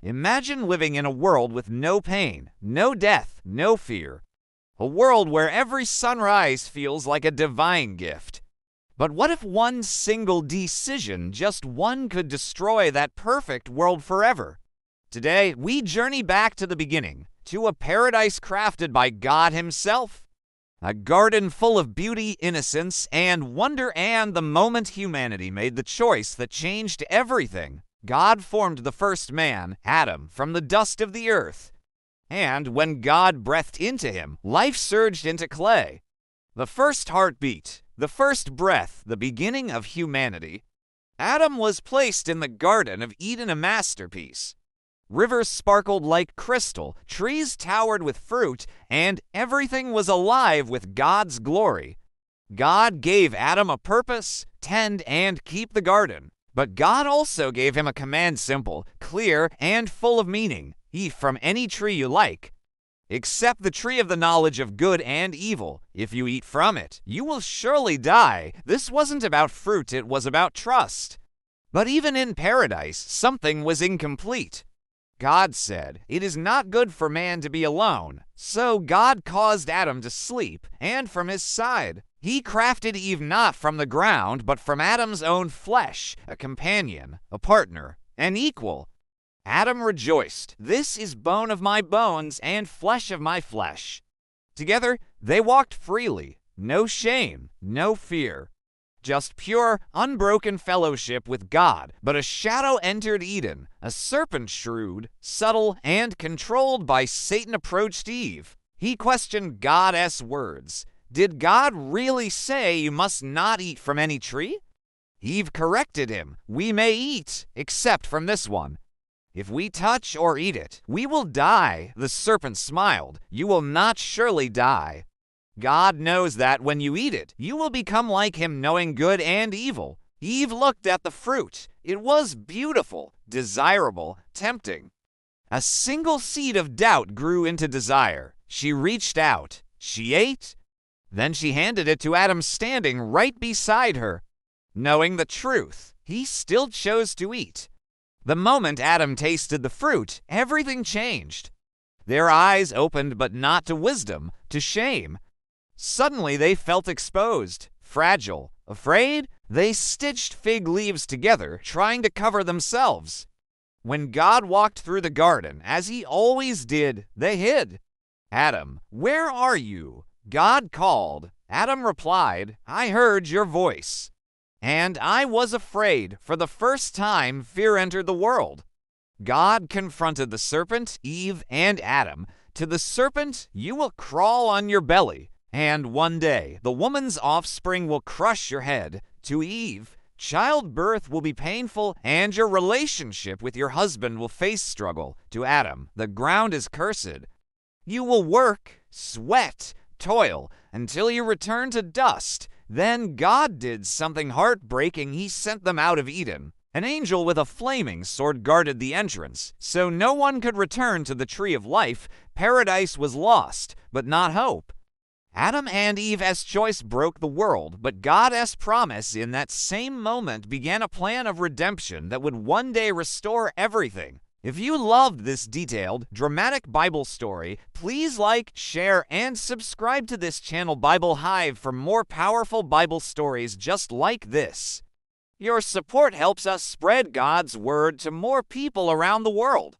Imagine living in a world with no pain, no death, no fear. A world where every sunrise feels like a divine gift. But what if one single decision, just one, could destroy that perfect world forever? Today, we journey back to the beginning, to a paradise crafted by God Himself. A garden full of beauty, innocence, and wonder, and the moment humanity made the choice that changed everything. God formed the first man, Adam, from the dust of the earth. And when God breathed into him, life surged into clay. The first heartbeat, the first breath, the beginning of humanity. Adam was placed in the Garden of Eden, a masterpiece. Rivers sparkled like crystal, trees towered with fruit, and everything was alive with God's glory. God gave Adam a purpose: tend and keep the garden. But God also gave him a command, simple, clear, and full of meaning: eat from any tree you like, except the tree of the knowledge of good and evil. If you eat from it, you will surely die. This wasn't about fruit, it was about trust. But even in paradise, something was incomplete. God said, "It is not good for man to be alone." So God caused Adam to sleep, and from his side, He crafted Eve not from the ground, but from Adam's own flesh, a companion, a partner, an equal. Adam rejoiced, "This is bone of my bones and flesh of my flesh." Together, they walked freely, no shame, no fear. Just pure, unbroken fellowship with God. But a shadow entered Eden. A serpent, shrewd, subtle, and controlled by Satan, approached Eve. He questioned God's words. Did God really say you must not eat from any tree? Eve corrected him. "We may eat, except from this one. If we touch or eat it, we will die." The serpent smiled. "You will not surely die. God knows that when you eat it, you will become like Him, knowing good and evil." Eve looked at the fruit. It was beautiful, desirable, tempting. A single seed of doubt grew into desire. She reached out. She ate. Then she handed it to Adam, standing right beside her. Knowing the truth, he still chose to eat. The moment Adam tasted the fruit, everything changed. Their eyes opened, but not to wisdom, to shame. Suddenly they felt exposed, fragile, afraid. They stitched fig leaves together, trying to cover themselves. When God walked through the garden, as He always did, they hid. "Adam, where are you?" God called. Adam replied, "I heard your voice, and I was afraid." For the first time, fear entered the world. God confronted the serpent, Eve, and Adam. To the serpent, "You will crawl on your belly, and one day the woman's offspring will crush your head." To Eve, "Childbirth will be painful, and your relationship with your husband will face struggle." To Adam, "The ground is cursed. You will work, sweat, toil, until you return to dust." Then God did something heartbreaking. He sent them out of Eden. An angel with a flaming sword guarded the entrance, so no one could return to the tree of life. Paradise was lost, but not hope. Adam and Eve's choice broke the world, but God's promise in that same moment began a plan of redemption that would one day restore everything. If you loved this detailed, dramatic Bible story, please like, share, and subscribe to this channel, Bible Hive, for more powerful Bible stories just like this. Your support helps us spread God's Word to more people around the world.